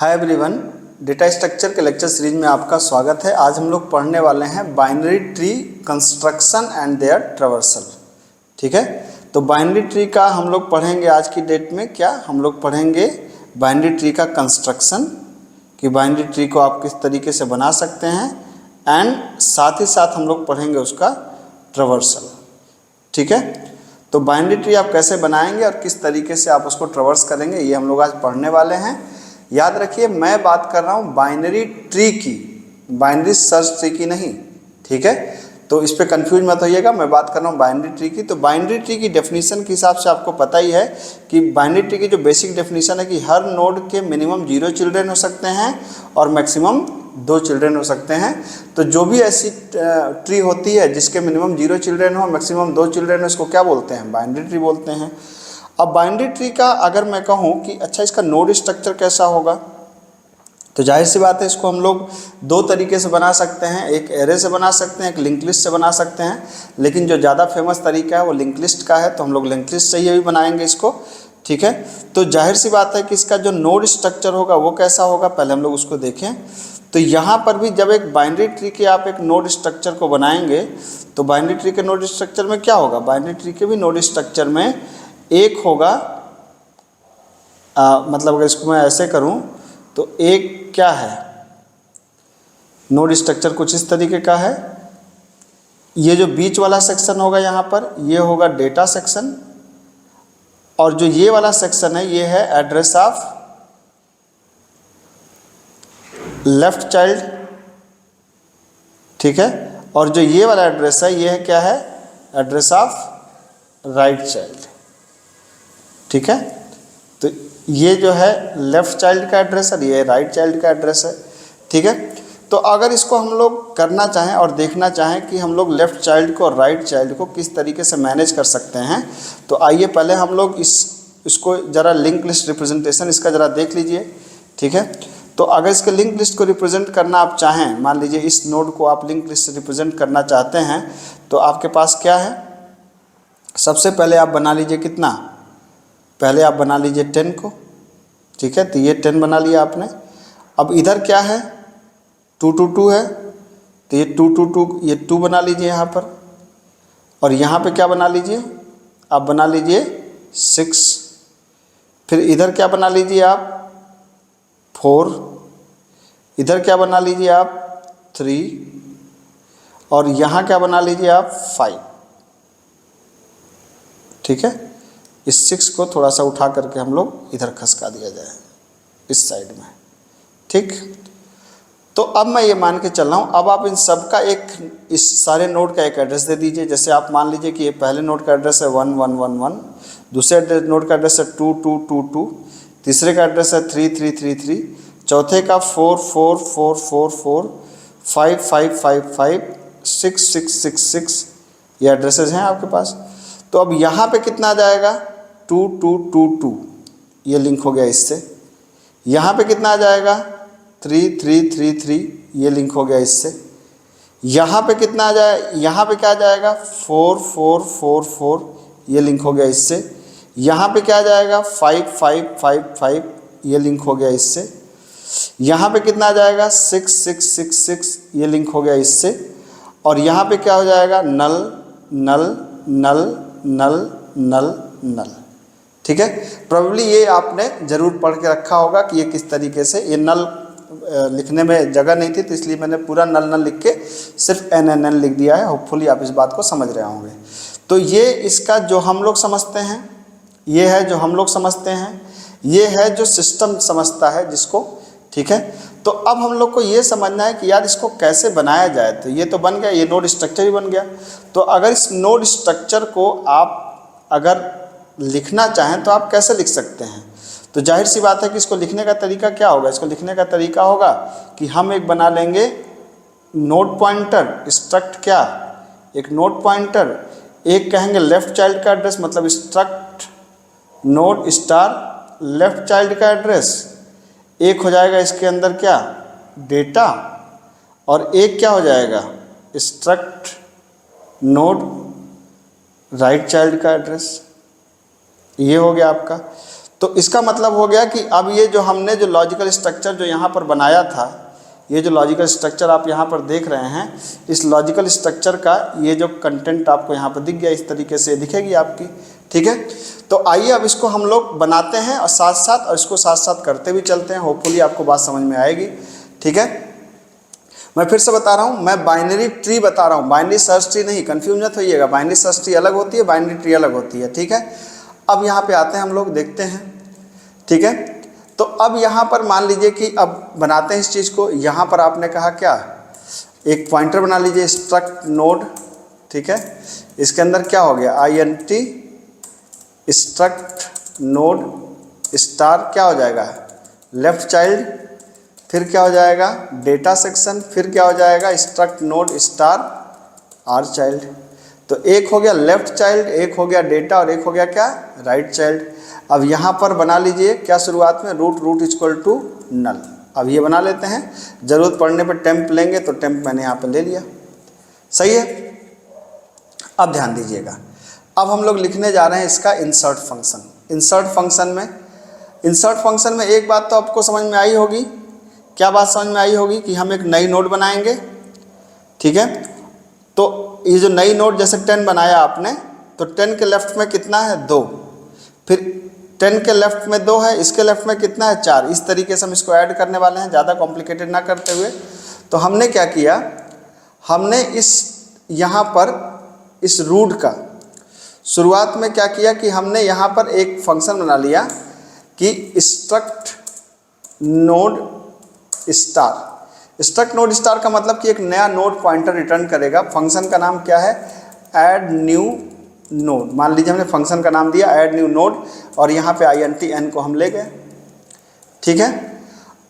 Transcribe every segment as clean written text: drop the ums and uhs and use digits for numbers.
Hi everyone, data structure के lecture series में आपका स्वागत है। आज हम लोग पढ़ने वाले हैं binary tree construction and their traversal. ठीक है, तो बाइनरी ट्री का हम लोग पढ़ेंगे आज की डेट में। क्या हम लोग पढ़ेंगे बाइनरी ट्री का कंस्ट्रक्शन, कि बाइनरी ट्री को आप किस तरीके से बना सकते हैं, एंड साथ ही साथ हम लोग पढ़ेंगे उसका ट्रैवर्सल। ठीक है, तो बाइनरी ट्री आप कैसे बनाएंगे और किस तरीके से आप उसको ट्रैवर्स करेंगे, ये हम लोग आज पढ़ने वाले हैं। याद रखिए, मैं बात कर रहा हूँ बाइनरी ट्री की, बाइनरी सर्च ट्री की नहीं। ठीक है, तो इस पे कंफ्यूज मत होइएगा, मैं बात कर रहा हूँ बाइनरी ट्री की। तो बाइनरी ट्री की डेफिनेशन के हिसाब से आपको पता ही है कि बाइनरी ट्री की जो बेसिक डेफिनेशन है कि हर नोड के मिनिमम 0 चिल्ड्रन हो सकते हैं और मैक्सिमम 2 चिल्ड्रन हो सकते हैं। तो जो भी ऐसी ट्री होती है जिसके मिनिमम 0 चिल्ड्रन हो, मैक्सिमम 2 चिल्ड्रन हो, उसको क्या बोलते हैं? बाइनरी ट्री बोलते हैं। अब बाइनरी ट्री का अगर मैं कहूँ कि अच्छा इसका नोड स्ट्रक्चर कैसा होगा, तो जाहिर सी बात है इसको हम लोग 2 तरीके से बना सकते हैं। एक एरे से बना सकते हैं, एक लिंक लिस्ट से बना सकते हैं। लेकिन जो ज़्यादा फेमस तरीका है वो लिंक लिस्ट का है, तो हम लोग लिंक लिस्ट से ही भी बनाएंगे इसको। ठीक है, तो जाहिर सी बात है कि इसका जो नोड स्ट्रक्चर होगा वो कैसा होगा, पहले हम लोग उसको देखें। तो यहाँ पर भी जब एक बाइनरी ट्री के आप एक नोड स्ट्रक्चर को बनाएंगे, तो बाइनरी ट्री के नोड स्ट्रक्चर में क्या होगा? बाइनरी ट्री के भी नोड स्ट्रक्चर में एक होगा, मतलब अगर इसको मैं ऐसे करूं तो एक क्या है, नोड स्ट्रक्चर कुछ इस तरीके का है। ये जो बीच वाला सेक्शन होगा यहाँ पर, ये होगा डेटा सेक्शन, और जो ये वाला सेक्शन है ये है एड्रेस ऑफ लेफ्ट चाइल्ड। ठीक है, और जो ये वाला एड्रेस है ये है क्या है? Address of right child. ठीक है, तो ये जो है लेफ़्ट चाइल्ड का एड्रेस है, ये राइट चाइल्ड का एड्रेस है। ठीक है, तो अगर इसको हम लोग करना चाहें और देखना चाहें कि हम लोग लेफ़्ट चाइल्ड को और राइट चाइल्ड को किस तरीके से मैनेज कर सकते हैं, तो आइए पहले हम लोग इसको ज़रा लिंक लिस्ट रिप्रेजेंटेशन इसका ज़रा देख लीजिए। ठीक है, तो अगर इसके लिंक लिस्ट को रिप्रेजेंट करना आप चाहें, मान लीजिए इस नोड को आप लिंक लिस्ट से रिप्रेजेंट करना चाहते हैं, तो आपके पास क्या है? सबसे पहले आप बना लीजिए कितना? पहले आप बना लीजिए 10 को। ठीक है, तो ये 10 बना लिया आपने। अब इधर क्या है? 2 2 2 है, तो ये 2 2 2 ये 2 बना लीजिए यहाँ पर। और यहाँ पे क्या बना लीजिए? आप बना लीजिए 6। फिर इधर क्या बना लीजिए आप? 4। इधर क्या बना लीजिए आप? 3। और यहाँ क्या बना लीजिए आप? 5। ठीक है, इस 6 को थोड़ा सा उठा करके हम लोग इधर खसका दिया जाए इस साइड में। ठीक, तो अब मैं ये मान के चल रहा हूँ, अब आप इन सब का एक, इस सारे नोड का एक एड्रेस दे दीजिए। जैसे आप मान लीजिए कि ये पहले नोड का एड्रेस है 1 1 1 1, दूसरे नोड का एड्रेस है 2 2 2 2, तीसरे का एड्रेस है 3 3 3 3, चौथे का 4 4 4 4 4, 5 5 5 5, 6 6 6 6, ये एड्रेसेस हैं आपके पास। तो अब यहाँ पे कितना आ जाएगा? 2 2 2 2, ये लिंक हो गया इससे। यहाँ पे कितना आ जाएगा? 3 3 3 3, ये लिंक हो गया इससे। यहाँ पे कितना आ जाए? यहाँ पे क्या आ जाएगा? 4 4 4 4, ये लिंक हो गया इससे। यहाँ पे क्या आ जाएगा? 5 5 5 5, ये लिंक हो गया इससे। यहाँ पे कितना आ जाएगा? 6 6 6 6, ये लिंक हो गया इससे। और यहाँ पे क्या हो जाएगा? नल नल नल नल नल नल। ठीक है, प्रोबेबली ये आपने ज़रूर पढ़ के रखा होगा कि ये किस तरीके से, ये नल लिखने में जगह नहीं थी तो इसलिए मैंने पूरा नल नल लिख के सिर्फ एन एन एन लिख दिया है। होपफुली आप इस बात को समझ रहे होंगे। तो ये इसका जो हम लोग समझते हैं, ये है जो हम लोग समझते हैं, ये है जो सिस्टम समझता है जिसको। ठीक है, तो अब हम लोग को ये समझना है कि यार इसको कैसे बनाया जाए। तो ये तो बन गया, ये नोड स्ट्रक्चर ही बन गया। तो अगर इस नोड स्ट्रक्चर को आप अगर लिखना चाहें तो आप कैसे लिख सकते हैं? तो जाहिर सी बात है कि इसको लिखने का तरीका क्या होगा? इसको लिखने का तरीका होगा कि हम एक बना लेंगे नोड पॉइंटर स्ट्रक्ट। क्या? एक नोड पॉइंटर, एक कहेंगे लेफ्ट चाइल्ड का एड्रेस, मतलब struct node star left child का एड्रेस। एक हो जाएगा इसके अंदर क्या? डेटा, और एक क्या हो जाएगा? स्ट्रक्ट नोड राइट चाइल्ड का एड्रेस। ये हो गया आपका। तो इसका मतलब हो गया कि अब ये जो हमने जो लॉजिकल स्ट्रक्चर जो यहाँ पर बनाया था, ये जो लॉजिकल स्ट्रक्चर आप यहाँ पर देख रहे हैं, इस लॉजिकल स्ट्रक्चर का ये जो कंटेंट आपको यहाँ पर दिख गया, इस तरीके से दिखेगी आपकी। ठीक है, तो आइए अब इसको हम लोग बनाते हैं और साथ साथ और इसको साथ साथ करते भी चलते हैं। होपफुली आपको बात समझ में आएगी। ठीक है, मैं फिर से बता रहा हूँ, मैं बाइनरी ट्री बता रहा हूँ, बाइनरी सर्च ट्री नहीं, कंफ्यूज मत होइएगा। बाइनरी सर्च ट्री अलग होती है, बाइनरी ट्री अलग होती है। ठीक है, अब यहाँ पे आते हैं हम लोग, देखते हैं। ठीक है, तो अब यहाँ पर मान लीजिए कि अब बनाते हैं इस चीज़ को। यहाँ पर आपने कहा क्या, एक पॉइंटर बना लीजिए स्ट्रक्ट नोड। ठीक है, इसके अंदर क्या हो गया, INT स्ट्रक्ट नोड स्टार क्या हो जाएगा, लेफ्ट चाइल्ड, फिर क्या हो जाएगा डेटा सेक्शन, फिर क्या हो जाएगा struct node star r child. तो एक हो गया लेफ्ट चाइल्ड, एक हो गया डेटा और एक हो गया क्या, राइट चाइल्ड। अब यहाँ पर बना लीजिए क्या शुरुआत में, रूट इक्वल टू नल। अब ये बना लेते हैं, ज़रूरत पड़ने पर टेम्प लेंगे, तो टेम्प मैंने यहाँ पर ले लिया। सही है, अब ध्यान दीजिएगा, अब हम लोग लिखने जा रहे हैं इसका इंसर्ट फंक्शन। इंसर्ट फंक्शन में एक बात तो आपको समझ में आई होगी। क्या बात समझ में आई होगी कि हम एक नई नोड बनाएंगे। ठीक है, तो ये जो नई नोड जैसे 10 बनाया आपने, तो 10 के लेफ्ट में कितना है 2, फिर 10 के लेफ्ट में 2 है, इसके लेफ्ट में कितना है 4। इस तरीके से हम इसको ऐड करने वाले हैं, ज़्यादा कॉम्प्लिकेटेड ना करते हुए। तो हमने क्या किया, हमने इस यहाँ पर इस रूट का शुरुआत में क्या किया कि हमने यहाँ पर एक फंक्शन बना लिया कि struct node star. Struct node star का मतलब कि एक नया नोड पॉइंटर रिटर्न करेगा। फंक्शन का नाम क्या है, ऐड न्यू नोड। मान लीजिए हमने फंक्शन का नाम दिया ऐड न्यू नोड और यहाँ पे INT n को हम ले गए। ठीक है,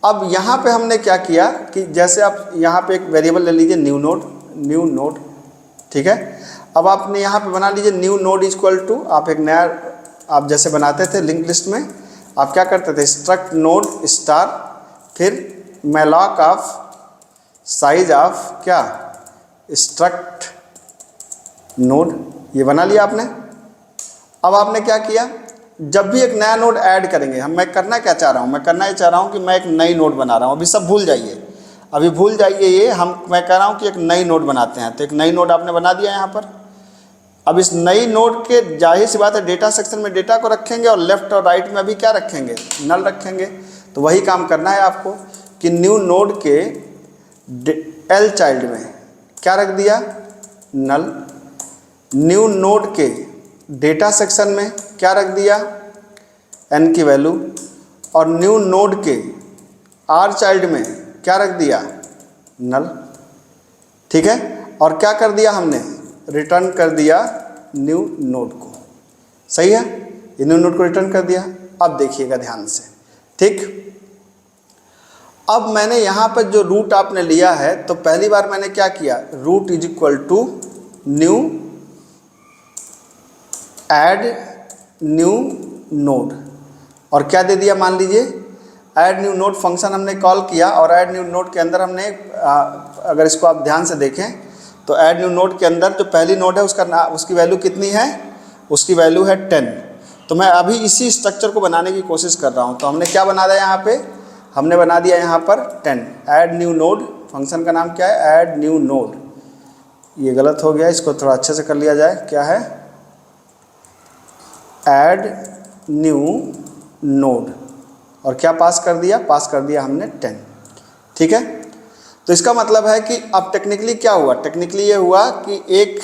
अब यहाँ पे हमने क्या किया कि जैसे आप यहाँ पे एक वेरिएबल ले लीजिए न्यू नोड। ठीक है, अब आपने यहाँ पे बना लीजिए न्यू नोड इक्वल टू, आप एक नया, आप जैसे बनाते थे लिंक लिस्ट में, आप क्या करते थे स्ट्रक्ट नोड स्टार, फिर मैलॉक ऑफ साइज ऑफ क्या स्ट्रक्ट नोड, ये बना लिया आपने। अब आपने क्या किया, जब भी एक नया नोड ऐड करेंगे मैं करना क्या चाह रहा हूँ, मैं करना ये चाह रहा हूँ कि मैं एक नई नोड बना रहा हूँ। अभी सब भूल जाइए, अभी भूल जाइए ये, मैं कह रहा हूँ कि एक नई नोड बनाते हैं। तो एक नई नोड आपने बना दिया यहाँ पर। अब इस नई नोड के जाहिर सी बात है डेटा सेक्शन में डेटा को रखेंगे और लेफ्ट और राइट में अभी क्या रखेंगे, नल रखेंगे। तो वही काम करना है आपको कि न्यू नोड के L चाइल्ड में क्या रख दिया, नल। न्यू नोड के डेटा सेक्शन में क्या रख दिया, n की वैल्यू, और न्यू नोड के R चाइल्ड में क्या रख दिया, नल। ठीक है, और क्या कर दिया हमने, रिटर्न कर दिया न्यू नोड को। सही है, ये न्यू नोड को रिटर्न कर दिया। अब देखिएगा ध्यान से। ठीक, अब मैंने यहाँ पर जो रूट आपने लिया है, तो पहली बार मैंने क्या किया, root is equal to new add new node, और क्या दे दिया, मान लीजिए ऐड न्यू नोड फंक्शन हमने कॉल किया, और ऐड न्यू नोड के अंदर हमने अगर इसको आप ध्यान से देखें तो ऐड न्यू नोड के अंदर जो पहली नोड है उसकी वैल्यू कितनी है, उसकी वैल्यू है 10। तो मैं अभी इसी स्ट्रक्चर को बनाने की कोशिश कर रहा हूँ। तो हमने क्या बना दिया यहाँ पे, हमने बना दिया यहाँ पर 10। ऐड न्यू नोड फंक्शन का नाम क्या है, ऐड न्यू नोड। ये गलत हो गया, इसको थोड़ा अच्छे से कर लिया जाए। क्या है, ऐड न्यू नोड, और क्या पास कर दिया हमने 10। ठीक है, तो इसका मतलब है कि अब टेक्निकली क्या हुआ, टेक्निकली ये हुआ कि एक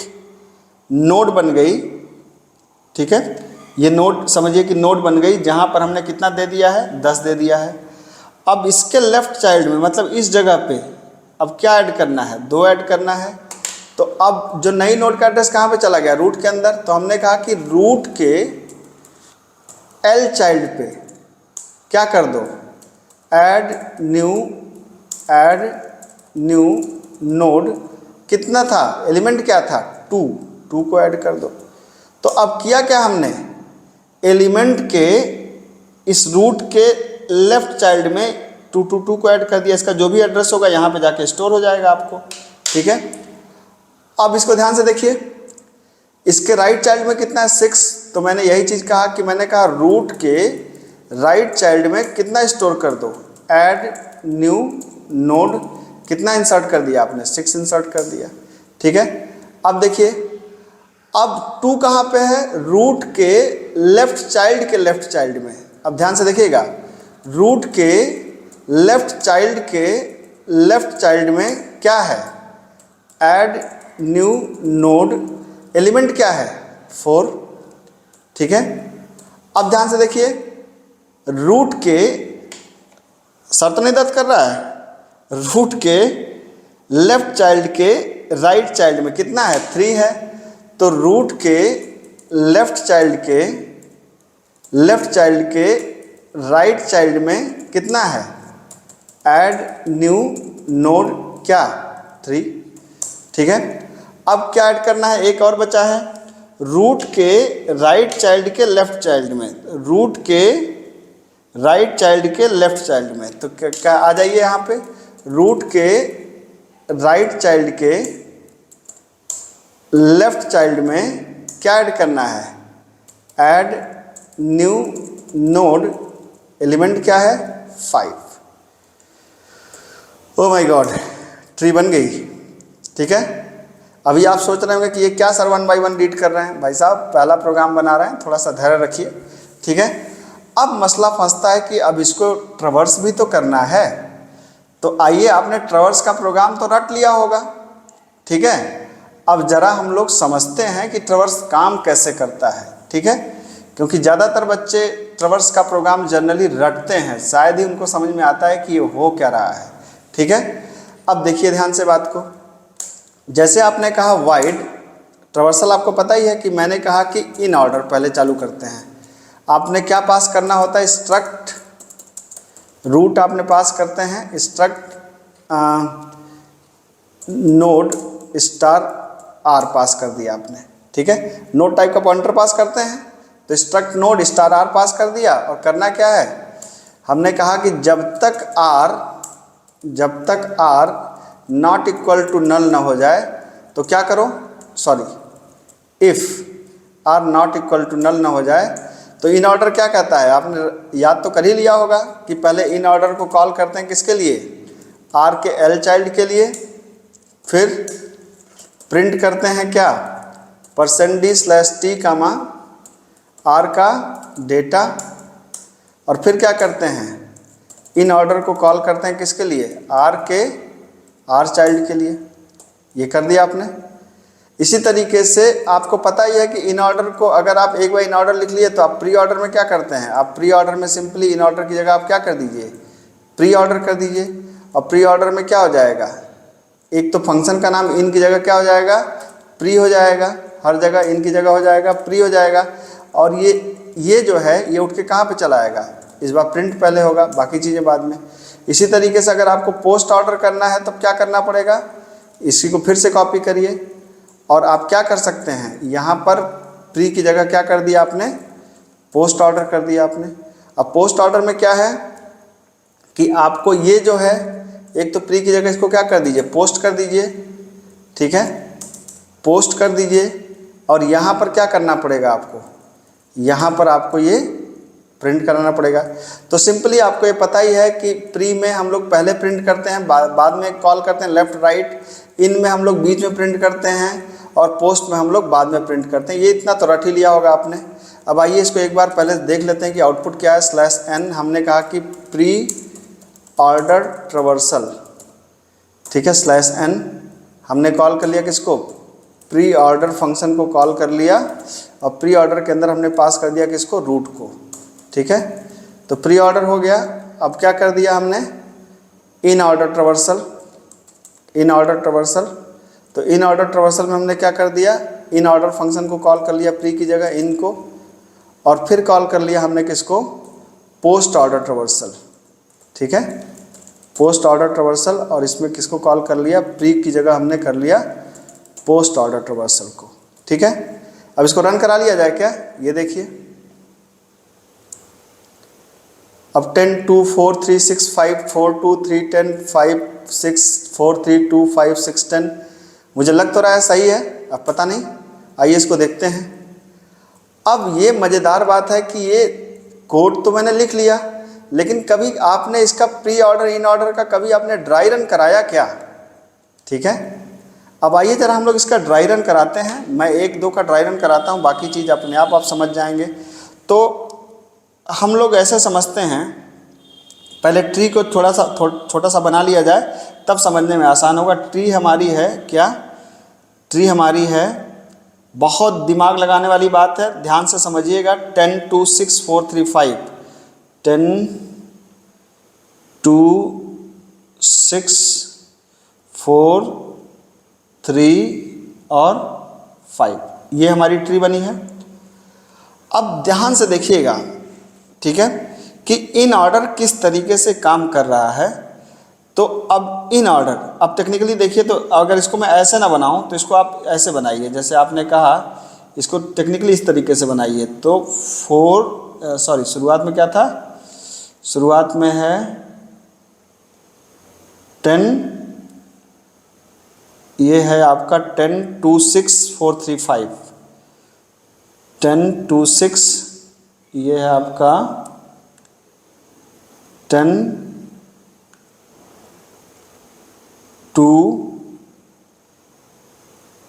नोड बन गई। ठीक है, ये नोड समझिए कि नोड बन गई, जहाँ पर हमने कितना दे दिया है, 10 दे दिया है। अब इसके लेफ्ट चाइल्ड में मतलब इस जगह पे अब क्या ऐड करना है, 2 ऐड करना है। तो अब जो नई नोड का एड्रेस कहाँ पे चला गया, रूट के अंदर। तो हमने कहा कि रूट के L चाइल्ड पे क्या कर दो, ऐड न्यू नोड, कितना था, एलिमेंट क्या था, 2 को ऐड कर दो। तो अब किया क्या हमने, एलिमेंट के इस रूट के लेफ्ट चाइल्ड में 2 को ऐड कर दिया। इसका जो भी एड्रेस होगा यहाँ पे जाके स्टोर हो जाएगा आपको। ठीक है, अब इसको ध्यान से देखिए, इसके राइट चाइल्ड में कितना है, 6। तो मैंने यही चीज़ कहा कि मैंने कहा रूट के राइट चाइल्ड में कितना स्टोर कर दो, ऐड न्यू नोड कितना इंसर्ट कर दिया आपने, 6 इंसर्ट कर दिया। ठीक है, अब देखिए अब 2 कहाँ पे है, रूट के लेफ्ट चाइल्ड के लेफ्ट चाइल्ड में। अब ध्यान से देखिएगा, रूट के लेफ्ट चाइल्ड में क्या है, ऐड न्यू नोड, एलिमेंट क्या है 4। ठीक है, अब ध्यान से देखिए, रूट के शर्त नहीं दर्ज कर रहा है, रूट के लेफ्ट चाइल्ड के राइट चाइल्ड में कितना है 3 है, तो रूट के लेफ्ट चाइल्ड के राइट चाइल्ड में कितना है, ऐड न्यू नोड क्या 3। ठीक है, अब क्या ऐड करना है, एक और बचा है, रूट के राइट चाइल्ड के लेफ्ट चाइल्ड में, रूट के राइट चाइल्ड के लेफ्ट चाइल्ड में। तो क्या आ जाइए यहाँ पे, रूट के राइट चाइल्ड के लेफ्ट चाइल्ड में क्या ऐड करना है, ऐड न्यू नोड, एलिमेंट क्या है 5। ओ माय गॉड, ट्री बन गई। ठीक है, अभी आप सोच रहे होंगे कि ये क्या सर 1 बाय 1 रीड कर रहे हैं। भाई साहब पहला प्रोग्राम बना रहे हैं, थोड़ा सा धैर्य रखिए। ठीक है, अब मसला फंसता है कि अब इसको ट्रवर्स भी तो करना है, तो आइए आपने ट्रवर्स का प्रोग्राम तो रट लिया होगा। ठीक है, अब ज़रा हम लोग समझते हैं कि ट्रवर्स काम कैसे करता है। ठीक है, क्योंकि ज़्यादातर बच्चे ट्रवर्स का प्रोग्राम जनरली रटते हैं, शायद ही उनको समझ में आता है कि ये हो क्या रहा है। ठीक है, अब देखिए ध्यान से बात को, जैसे आपने कहा वाइड ट्रवर्सल, आपको पता ही है कि मैंने कहा कि इन ऑर्डर पहले चालू करते हैं। आपने क्या पास करना होता है, स्ट्रक्ट रूट आपने पास करते हैं, स्ट्रक्ट नोड स्टार आर पास कर दिया आपने। ठीक है, नोड टाइप का पॉइंटर पास करते हैं, तो स्ट्रक्ट नोड स्टार आर पास कर दिया। और करना क्या है, हमने कहा कि जब तक r not equal to null ना हो जाए तो क्या करो, sorry if r not equal to null ना हो जाए तो इन ऑर्डर क्या कहता है, आपने याद तो कर ही लिया होगा कि पहले इन ऑर्डर को कॉल करते हैं किसके लिए, आर के एल चाइल्ड के लिए, फिर प्रिंट करते हैं क्या, %d/t कामा आर का डेटा, और फिर क्या करते हैं, इन ऑर्डर को कॉल करते हैं किसके लिए, आर चाइल्ड के लिए। ये कर दिया आपने। इसी तरीके से आपको पता ही है कि इन ऑर्डर को अगर आप एक बार इन ऑर्डर लिख लिए तो आप प्री ऑर्डर में क्या करते हैं, आप प्री ऑर्डर में सिंपली इन ऑर्डर की जगह आप क्या कर दीजिए, प्री ऑर्डर कर दीजिए। और प्री ऑर्डर में क्या हो जाएगा, एक तो फंक्शन का नाम इन की जगह क्या हो जाएगा, प्री हो जाएगा, हर जगह इन की जगह हो जाएगा प्री हो जाएगा। और ये जो है ये उठ के कहाँ पे चला आएगा, इस बार प्रिंट पहले होगा, बाकी चीज़ें बाद में। इसी तरीके से अगर आपको पोस्ट ऑर्डर करना है तब क्या करना पड़ेगा, इसी को फिर से कॉपी करिए और आप क्या कर सकते हैं, यहाँ पर प्री की जगह क्या कर दिया आपने, पोस्ट ऑर्डर कर दिया आपने। अब पोस्ट ऑर्डर में क्या है कि आपको ये जो है, एक तो प्री की जगह इसको क्या कर दीजिए, पोस्ट कर दीजिए। ठीक है, पोस्ट कर दीजिए। और यहाँ पर क्या करना पड़ेगा आपको, यहाँ पर आपको ये प्रिंट कराना पड़ेगा। तो सिंपली आपको ये पता ही है कि प्री में हम लोग पहले प्रिंट करते हैं, बाद में कॉल करते हैं लेफ़्ट राइट, इन में हम लोग बीच में प्रिंट करते हैं, और पोस्ट में हम लोग बाद में प्रिंट करते हैं। ये इतना तो रट ही लिया होगा आपने। अब आइए इसको एक बार पहले देख लेते हैं कि आउटपुट क्या है। /n हमने कहा कि प्री ऑर्डर ट्रवर्सल। ठीक है, /n हमने कॉल कर लिया किसको, प्री ऑर्डर फंक्शन को कॉल कर लिया, और प्री ऑर्डर के अंदर हमने पास कर दिया किसको, रूट को। ठीक है, तो प्री ऑर्डर हो गया। अब क्या कर दिया हमने, इन ऑर्डर ट्रवर्सल। तो इन ऑर्डर ट्रवर्सल में हमने क्या कर दिया, इन ऑर्डर फंक्शन को कॉल कर लिया प्री की जगह इन को, और फिर कॉल कर लिया हमने किसको, पोस्ट ऑर्डर ट्रवर्सल। ठीक है, पोस्ट ऑर्डर ट्रवर्सल, और इसमें किसको कॉल कर लिया, प्री की जगह हमने कर लिया पोस्ट ऑर्डर ट्रवर्सल को। ठीक है, अब इसको रन करा लिया जाए क्या, ये देखिए। अब 10 2 4 3 6 5 4 2 3 10 5 6 4 3 2 5 6 10, मुझे लग तो रहा है सही है, अब पता नहीं, आइए इसको देखते हैं। अब ये मज़ेदार बात है कि ये कोड तो मैंने लिख लिया, लेकिन कभी आपने इसका प्री ऑर्डर इन ऑर्डर का कभी आपने ड्राई रन कराया क्या? ठीक है, अब आइए जरा हम लोग इसका ड्राई रन कराते हैं। मैं 1-2 का ड्राई रन कराता हूँ, बाकी चीज़ अपने आप समझ जाएंगे। तो हम लोग ऐसे समझते हैं, पहले ट्री को थोड़ा सा छोटा सा बना लिया जाए, तब समझने में आसान होगा। ट्री हमारी है क्या? ट्री हमारी है, बहुत दिमाग लगाने वाली बात है, ध्यान से समझिएगा। 10 2 6 4 3 5, 10 2 6 4 3 और 5, ये हमारी ट्री बनी है। अब ध्यान से देखिएगा, ठीक है, कि इन ऑर्डर किस तरीके से काम कर रहा है। तो अब इन ऑर्डर, अब टेक्निकली देखिए, तो अगर इसको मैं ऐसे ना बनाऊं तो इसको आप ऐसे बनाइए, जैसे आपने कहा इसको टेक्निकली इस तरीके से बनाइए। तो शुरुआत में क्या था? शुरुआत में है 10, ये है आपका 10 2 6 4 3 5, 10 2 6, ये है आपका 10 2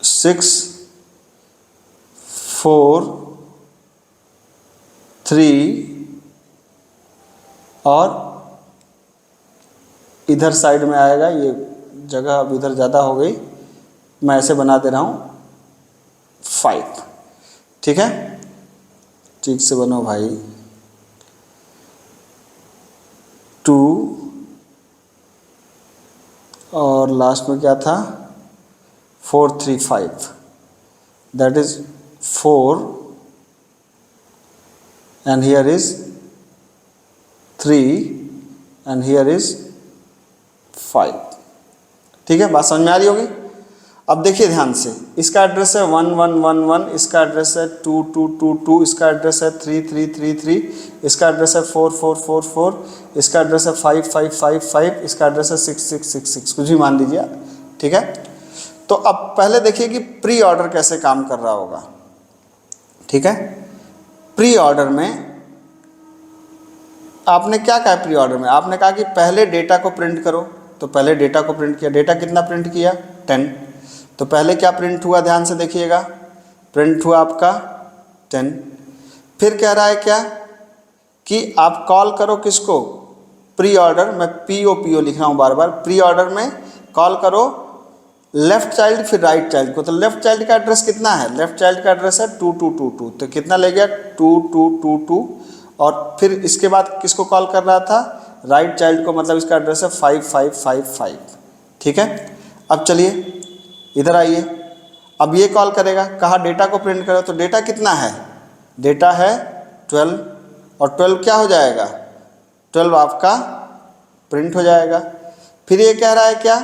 6 4 3 और इधर साइड में आएगा, ये जगह अब इधर ज़्यादा हो गई, मैं ऐसे बना दे रहा हूँ 5। ठीक है, ठीक से बनो भाई। 2 और लास्ट में क्या था? 4 3 5, that is 4 and here is 3 and here is 5। ठीक है, बात समझ में आ रही होगी। अब देखिए ध्यान से, इसका एड्रेस है 1 1 1 1, इसका एड्रेस है 2 2 2 2, इसका एड्रेस है 3 3 3 3, इसका एड्रेस है 4 4 4 4, इसका एड्रेस है 5 5 5 5, इसका एड्रेस है 6 6 6 6, कुछ भी मान लीजिए। ठीक है, तो अब पहले देखिए कि प्री ऑर्डर कैसे काम कर रहा होगा। ठीक है, प्री ऑर्डर में आपने क्या कहा? प्री ऑर्डर में आपने कहा कि पहले डेटा को प्रिंट करो, तो पहले डेटा को प्रिंट किया। डेटा कितना प्रिंट किया? 10। तो पहले क्या प्रिंट हुआ? ध्यान से देखिएगा, प्रिंट हुआ आपका 10। फिर कह रहा है क्या कि आप कॉल करो किसको? प्री ऑर्डर, मैं PO लिख रहा हूँ बार बार। प्री ऑर्डर में कॉल करो लेफ्ट चाइल्ड फिर राइट चाइल्ड को। तो लेफ्ट चाइल्ड का एड्रेस कितना है? लेफ्ट चाइल्ड का एड्रेस है 2 2 2 2, तो कितना ले गया? 2 2 2 2। और फिर इसके बाद किसको कॉल कर रहा था? राइट चाइल्ड को, मतलब इसका एड्रेस है 5 5 5 5। ठीक है, अब चलिए इधर आइए, अब ये कॉल करेगा, कहा डेटा को प्रिंट करो, तो डेटा कितना है? डेटा है 12, और 12 क्या हो जाएगा? 12 आपका प्रिंट हो जाएगा। फिर ये कह रहा है क्या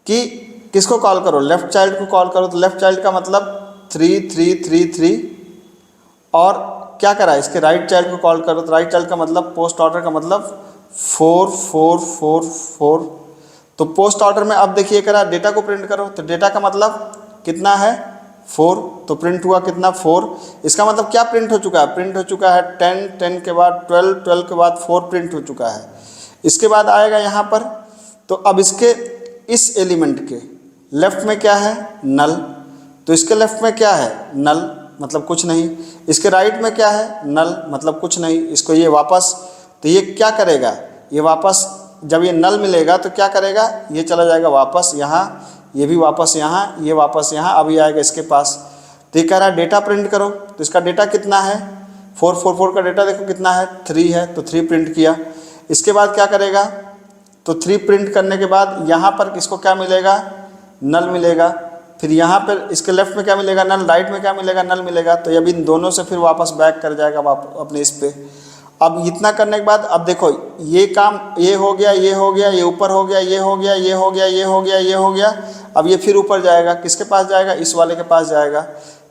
कि किसको कॉल करो? लेफ्ट चाइल्ड को कॉल करो। तो लेफ्ट चाइल्ड का मतलब 3 3 3 3, और क्या करा? इसके राइट चाइल्ड को कॉल करो। तो राइट चाइल्ड का मतलब पोस्ट ऑर्डर का मतलब 4 4 4 4। तो पोस्ट ऑर्डर में अब देखिए करा डेटा को प्रिंट करो, तो डेटा का मतलब कितना है? 4। तो प्रिंट हुआ कितना? 4। इसका मतलब क्या प्रिंट हो चुका है? प्रिंट हो चुका है 10, 10 के बाद 12, 12 के बाद 4 प्रिंट हो चुका है। इसके बाद आएगा यहाँ पर, तो अब इसके इस एलिमेंट के लेफ्ट में क्या है? नल। तो इसके लेफ्ट में क्या है? नल, मतलब कुछ नहीं। इसके राइट में क्या है? नल, मतलब कुछ नहीं। इसको ये वापस, तो ये क्या करेगा? ये वापस, जब ये नल मिलेगा तो क्या करेगा? ये चला जाएगा वापस यहाँ, ये भी वापस यहाँ, ये वापस यहाँ, अब ये आएगा इसके पास। तो ये कह रहा है डेटा प्रिंट करो। तो इसका डेटा कितना है? 4 4 4 का डेटा देखो कितना है? 3 है, तो 3 प्रिंट किया। इसके बाद क्या करेगा? तो 3 प्रिंट करने के बाद यहाँ पर इसको क्या मिलेगा? नल मिलेगा। फिर यहाँ पर इसके लेफ्ट में क्या मिलेगा? नल। राइट में क्या मिलेगा? नल मिलेगा। तो अब इन दोनों से फिर वापस बैक कर जाएगा अपने इस पे। अब इतना करने के बाद अब देखो ये काम, ये हो गया, ये हो गया, ये ऊपर हो गया, ये हो गया, ये हो गया, ये हो गया, ये हो गया। अब ये फिर ऊपर जाएगा, किसके पास जाएगा? इस वाले के पास जाएगा।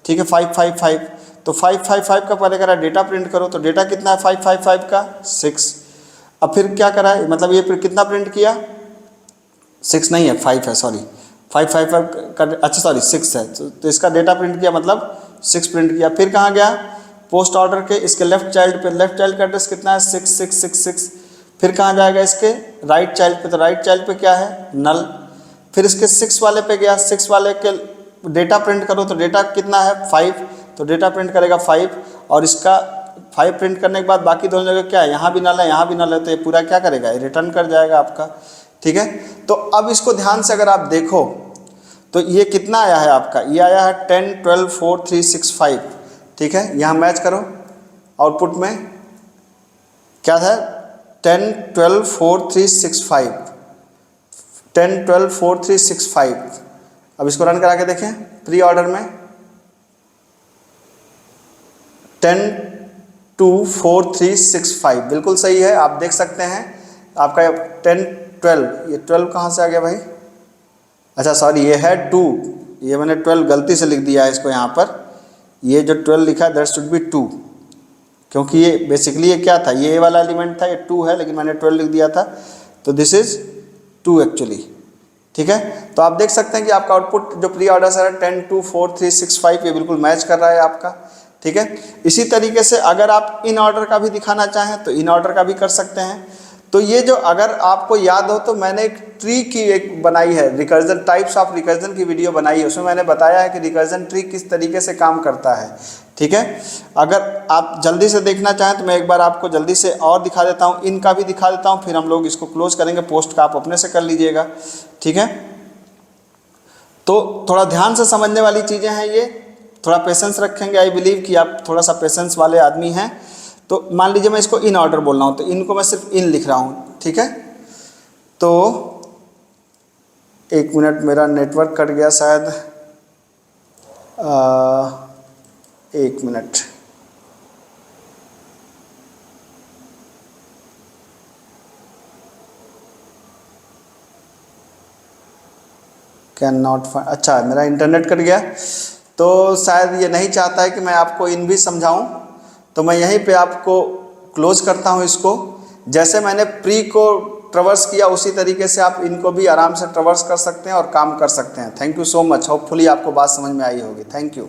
ठीक है, 5 5 5। तो 5 5 5 का पहले करा डेटा प्रिंट करो, तो डेटा कितना है 5 5 5 का? 6। अब फिर क्या करा है, मतलब ये फिर कितना प्रिंट किया? 6 नहीं है, 5 है, सॉरी 5 5 5 का, अच्छा सॉरी 6 है। तो इसका डेटा प्रिंट किया, मतलब 6 प्रिंट किया। फिर कहाँ गया? पोस्ट ऑर्डर के, इसके लेफ्ट चाइल्ड पे, लेफ्ट चाइल्ड का एड्रेस कितना है 6666। फिर कहाँ जाएगा इसके राइट चाइल्ड पे, तो राइट चाइल्ड पे क्या है नल। फिर इसके 6 वाले पे गया, 6 वाले के डेटा प्रिंट करो तो डेटा कितना है 5, तो डेटा प्रिंट करेगा 5, और इसका 5 प्रिंट करने के बाद बाकी दोनों जगह क्या है, यहाँ भी नल है यहाँ भी नल है, तो ये पूरा क्या करेगा, रिटर्न कर जाएगा आपका। ठीक है, तो अब इसको ध्यान से अगर आप देखो तो ये कितना आया है आपका, ये आया है 10 12 4 3 6 5। ठीक है, यहाँ मैच करो, आउटपुट में क्या था 10 12 4 3 6 5, 10 12 4 3 6 5। अब इसको रन करा के देखें प्री ऑर्डर में 10 2 4 3 6 5 बिल्कुल सही है। आप देख सकते हैं आपका 10 12, ये 12 कहाँ से आ गया भाई, अच्छा सॉरी ये है 2, ये मैंने 12 गलती से लिख दिया है इसको यहाँ पर, ये जो 12 लिखा है दैट शुड बी 2, क्योंकि ये बेसिकली ये क्या था, ये वाला एलिमेंट था, ये 2 है लेकिन मैंने 12 लिख दिया था, तो दिस इज 2 एक्चुअली। ठीक है, तो आप देख सकते हैं कि आपका आउटपुट जो प्री ऑर्डर है 10 2 4 3 6 5 ये बिल्कुल मैच कर रहा है आपका। ठीक है, इसी तरीके से अगर आप इन ऑर्डर का भी दिखाना चाहें तो इन ऑर्डर का भी कर सकते हैं। तो ये जो अगर आपको याद हो तो मैंने एक ट्री की एक बनाई है, रिकर्जन टाइप्स ऑफ रिकर्जन की वीडियो बनाई है, उसमें मैंने बताया है कि रिकर्जन ट्री किस तरीके से काम करता है। ठीक है, अगर आप जल्दी से देखना चाहें तो मैं एक बार आपको जल्दी से और दिखा देता हूँ, इनका भी दिखा देता हूँ, फिर हम लोग इसको क्लोज करेंगे, पोस्ट का आप अपने से कर लीजिएगा। ठीक है, तो थोड़ा ध्यान से समझने वाली चीज़ें हैं ये, थोड़ा पेशेंस रखेंगे, आई बिलीव कि आप थोड़ा सा पेशेंस वाले आदमी हैं। तो मान लीजिए मैं इसको इन ऑर्डर बोल रहा हूँ तो इनको मैं सिर्फ इन लिख रहा हूँ। ठीक है, तो 1 मिनट मेरा नेटवर्क कट गया शायद, 1 मिनट, कैन नॉट फाइंड, अच्छा मेरा इंटरनेट कट गया, तो शायद ये नहीं चाहता है कि मैं आपको इन भी समझाऊं, तो मैं यहीं पे आपको क्लोज करता हूं इसको। जैसे मैंने प्री को ट्रवर्स किया उसी तरीके से आप इनको भी आराम से ट्रवर्स कर सकते हैं और काम कर सकते हैं। Thank you so much, hopefully आपको बात समझ में आई होगी। Thank you.